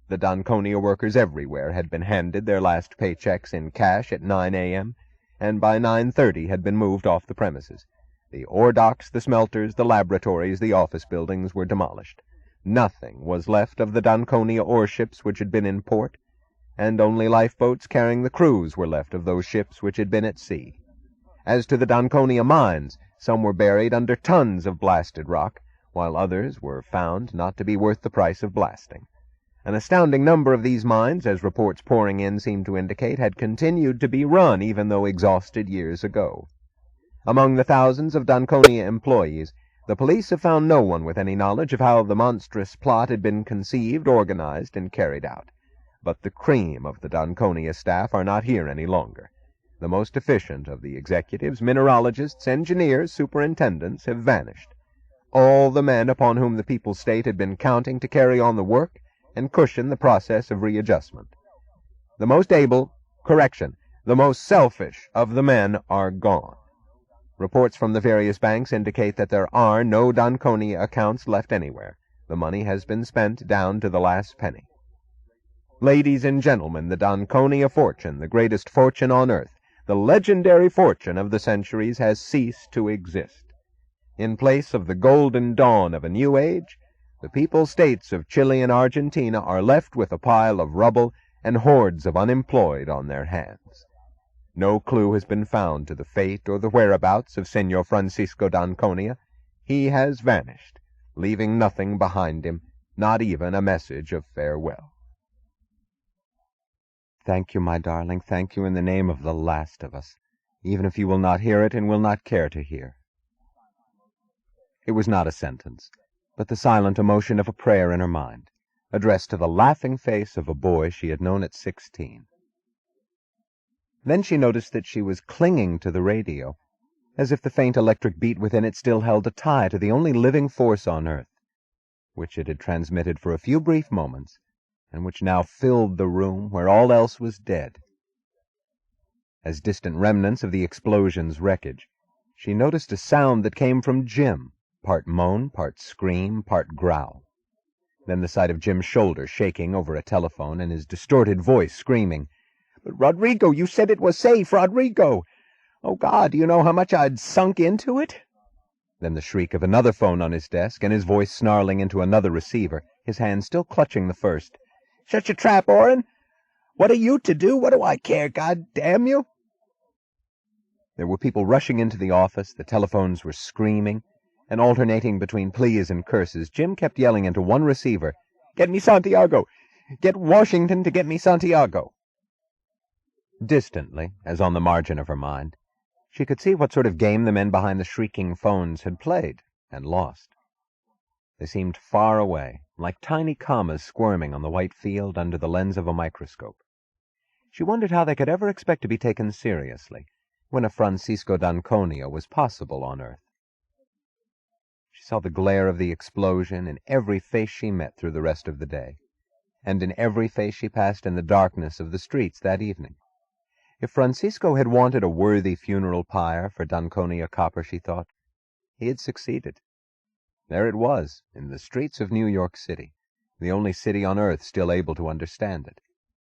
The Donconia workers everywhere had been handed their last paychecks in cash at 9 a.m., and by 9:30 had been moved off the premises. The ore docks, the smelters, the laboratories, the office buildings were demolished. Nothing was left of the Donconia ore ships which had been in port, and only lifeboats carrying the crews were left of those ships which had been at sea. As to the Donconia mines, some were buried under tons of blasted rock, while others were found not to be worth the price of blasting. An astounding number of these mines, as reports pouring in seemed to indicate, had continued to be run even though exhausted years ago. Among the thousands of Donconia employees, the police have found no one with any knowledge of how the monstrous plot had been conceived, organized, and carried out. But the cream of the Donconia staff are not here any longer. The most efficient of the executives, mineralogists, engineers, superintendents have vanished. All the men upon whom the People's State had been counting to carry on the work and cushion the process of readjustment. The most able, the most selfish of the men are gone. Reports from the various banks indicate that there are no Donconia accounts left anywhere. The money has been spent down to the last penny. Ladies and gentlemen, the Donconia fortune, the greatest fortune on earth, the legendary fortune of the centuries, has ceased to exist. In place of the golden dawn of a new age, the People's States of Chile and Argentina are left with a pile of rubble and hordes of unemployed on their hands. No clue has been found to the fate or the whereabouts of Senor Francisco Donconia. He has vanished, leaving nothing behind him, not even a message of farewell. Thank you, my darling, thank you in the name of the last of us, even if you will not hear it and will not care to hear. It was not a sentence, but the silent emotion of a prayer in her mind, addressed to the laughing face of a boy she had known at 16. Then she noticed that she was clinging to the radio, as if the faint electric beat within it still held a tie to the only living force on earth, which it had transmitted for a few brief moments, and which now filled the room where all else was dead. As distant remnants of the explosion's wreckage, she noticed a sound that came from Jim, part moan, part scream, part growl. Then the sight of Jim's shoulder shaking over a telephone and his distorted voice screaming, "But Rodrigo, you said it was safe, Rodrigo! Oh, God, do you know how much I'd sunk into it?" Then the shriek of another phone on his desk and his voice snarling into another receiver, his hand still clutching the first. "Shut your trap, Orrin! What are you to do? What do I care, God damn you?" There were people rushing into the office, the telephones were screaming, and alternating between pleas and curses, Jim kept yelling into one receiver, "Get me Santiago! Get Washington to get me Santiago!" Distantly, as on the margin of her mind, she could see what sort of game the men behind the shrieking phones had played and lost. They seemed far away, like tiny commas squirming on the white field under the lens of a microscope. She wondered how they could ever expect to be taken seriously when a Francisco Donconia was possible on Earth. She saw the glare of the explosion in every face she met through the rest of the day, and in every face she passed in the darkness of the streets that evening. If Francisco had wanted a worthy funeral pyre for Donconia copper, she thought, he had succeeded. There it was, in the streets of New York City, the only city on earth still able to understand it,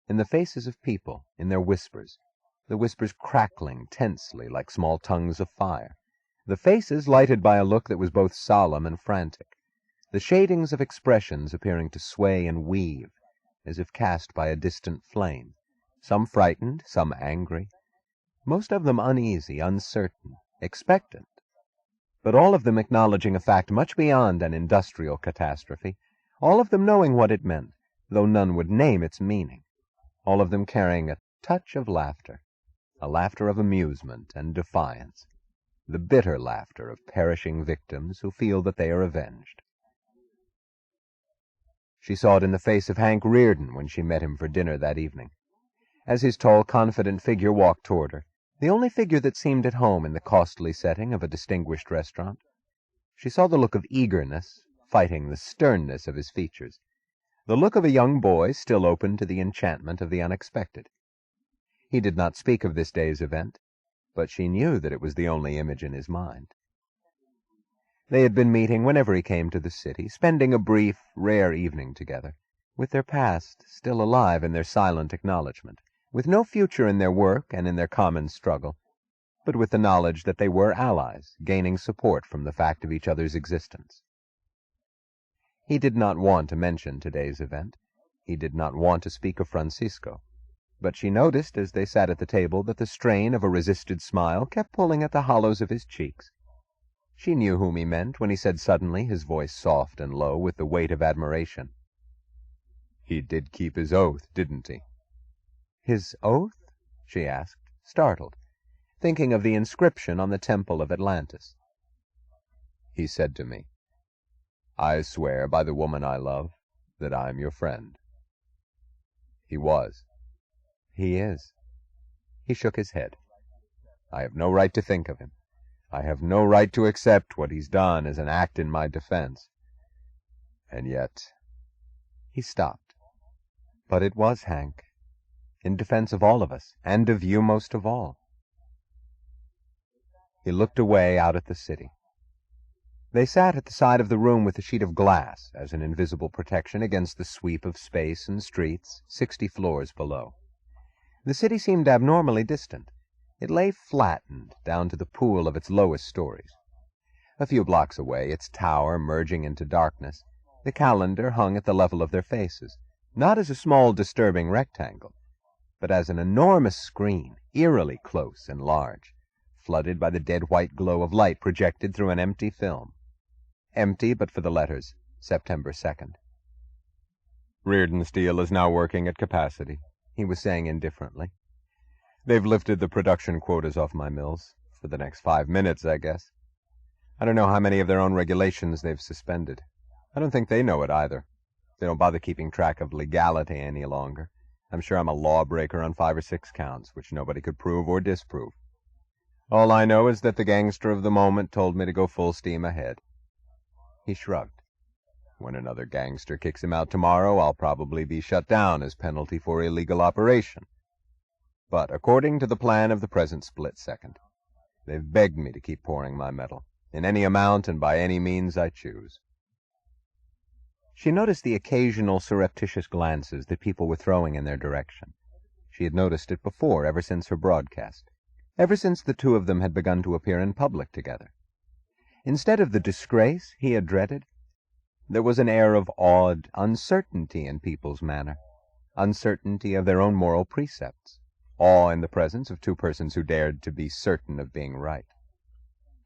in the faces of people, in their whispers, the whispers crackling tensely like small tongues of fire, the faces lighted by a look that was both solemn and frantic, the shadings of expressions appearing to sway and weave, as if cast by a distant flame, some frightened, some angry, most of them uneasy, uncertain, expectant, but all of them acknowledging a fact much beyond an industrial catastrophe, all of them knowing what it meant, though none would name its meaning, all of them carrying a touch of laughter, a laughter of amusement and defiance, the bitter laughter of perishing victims who feel that they are avenged. She saw it in the face of Hank Reardon when she met him for dinner that evening. As his tall, confident figure walked toward her, the only figure that seemed at home in the costly setting of a distinguished restaurant, she saw the look of eagerness fighting the sternness of his features, the look of a young boy still open to the enchantment of the unexpected. He did not speak of this day's event, but she knew that it was the only image in his mind. They had been meeting whenever he came to the city, spending a brief, rare evening together, with their past still alive in their silent acknowledgment, with no future in their work and in their common struggle, but with the knowledge that they were allies, gaining support from the fact of each other's existence. He did not want to mention today's event. He did not want to speak of Francisco. But she noticed as they sat at the table that the strain of a resisted smile kept pulling at the hollows of his cheeks. She knew whom he meant when he said suddenly, his voice soft and low with the weight of admiration, "He did keep his oath, didn't he?" "His oath?" she asked, startled, thinking of the inscription on the temple of Atlantis. "He said to me, 'I swear by the woman I love that I am your friend.'" "He was." "He is." He shook his head. "I have no right to think of him. I have no right to accept what he's done as an act in my defense. And yet—" He stopped. "But it was, Hank. In defense of all of us, and of you most of all." He looked away out at the city. They sat at the side of the room with a sheet of glass as an invisible protection against the sweep of space and streets 60 floors below. The city seemed abnormally distant. It lay flattened down to the pool of its lowest stories. A few blocks away, its tower merging into darkness, the calendar hung at the level of their faces, not as a small disturbing rectangle, but as an enormous screen, eerily close and large, flooded by the dead white glow of light projected through an empty film. Empty but for the letters, September 2nd. "Reardon Steel is now working at capacity," he was saying indifferently. "They've lifted the production quotas off my mills, for the next 5 minutes, I guess. I don't know how many of their own regulations they've suspended. I don't think they know it either. They don't bother keeping track of legality any longer. I'm sure I'm a lawbreaker on 5 or 6 counts, which nobody could prove or disprove. All I know is that the gangster of the moment told me to go full steam ahead." He shrugged. "When another gangster kicks him out tomorrow, I'll probably be shut down as penalty for illegal operation. But according to the plan of the present split second, they've begged me to keep pouring my metal, in any amount and by any means I choose." She noticed the occasional surreptitious glances that people were throwing in their direction. She had noticed it before, ever since her broadcast, ever since the two of them had begun to appear in public together. Instead of the disgrace he had dreaded, there was an air of awed uncertainty in people's manner, uncertainty of their own moral precepts, awe in the presence of two persons who dared to be certain of being right.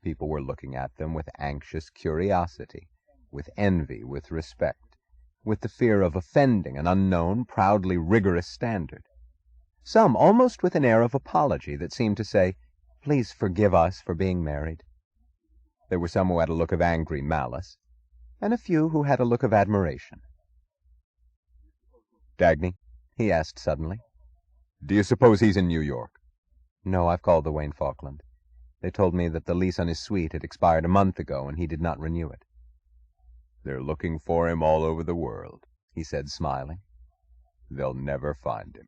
People were looking at them with anxious curiosity, with envy, with respect, with the fear of offending an unknown, proudly rigorous standard. Some almost with an air of apology that seemed to say, "Please forgive us for being married." There were some who had a look of angry malice, and a few who had a look of admiration. "Dagny," he asked suddenly, "do you suppose he's in New York?" "No, I've called the Wayne Falkland. They told me that the lease on his suite had expired a month ago, and he did not renew it." "They're looking for him all over the world," he said, smiling. "They'll never find him."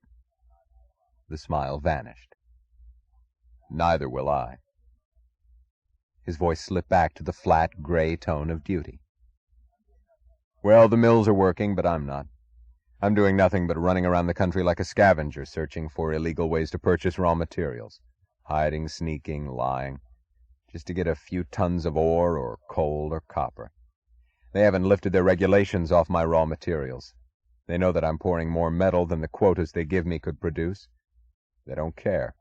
The smile vanished. "Neither will I." His voice slipped back to the flat, gray tone of duty. "Well, the mills are working, but I'm not. I'm doing nothing but running around the country like a scavenger, searching for illegal ways to purchase raw materials, hiding, sneaking, lying, just to get a few tons of ore or coal or copper. They haven't lifted their regulations off my raw materials. They know that I'm pouring more metal than the quotas they give me could produce. They don't care."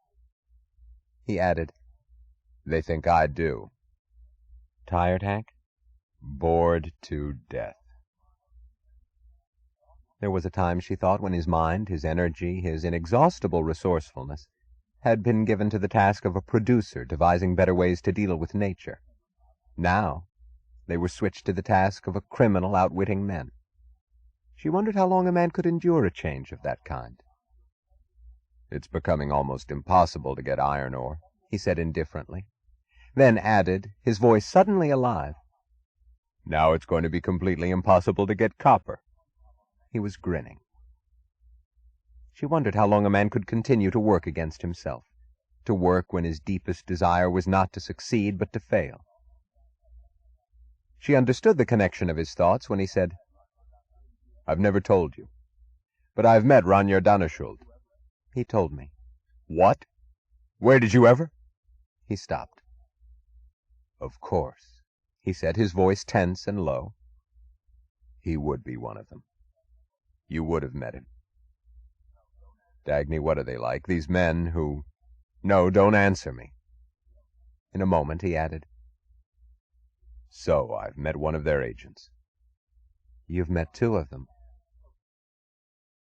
He added, "They think I do." "Tired, Hank?" "Bored to death." There was a time, she thought, when his mind, his energy, his inexhaustible resourcefulness had been given to the task of a producer devising better ways to deal with nature. Now they were switched to the task of a criminal outwitting men. She wondered how long a man could endure a change of that kind. "It's becoming almost impossible to get iron ore," he said indifferently, then added, his voice suddenly alive, "Now it's going to be completely impossible to get copper." He was grinning. She wondered how long a man could continue to work against himself, to work when his deepest desire was not to succeed but to fail. She understood the connection of his thoughts when he said, "I've never told you. But I've met Ranier Dannerschuld. He told me. What? Where did you ever? He stopped. Of course, he said, his voice tense and low. He would be one of them. You would have met him. Dagny, what are they like, these men who... No, don't answer me. In a moment he added, So I've met one of their agents. You've met two of them.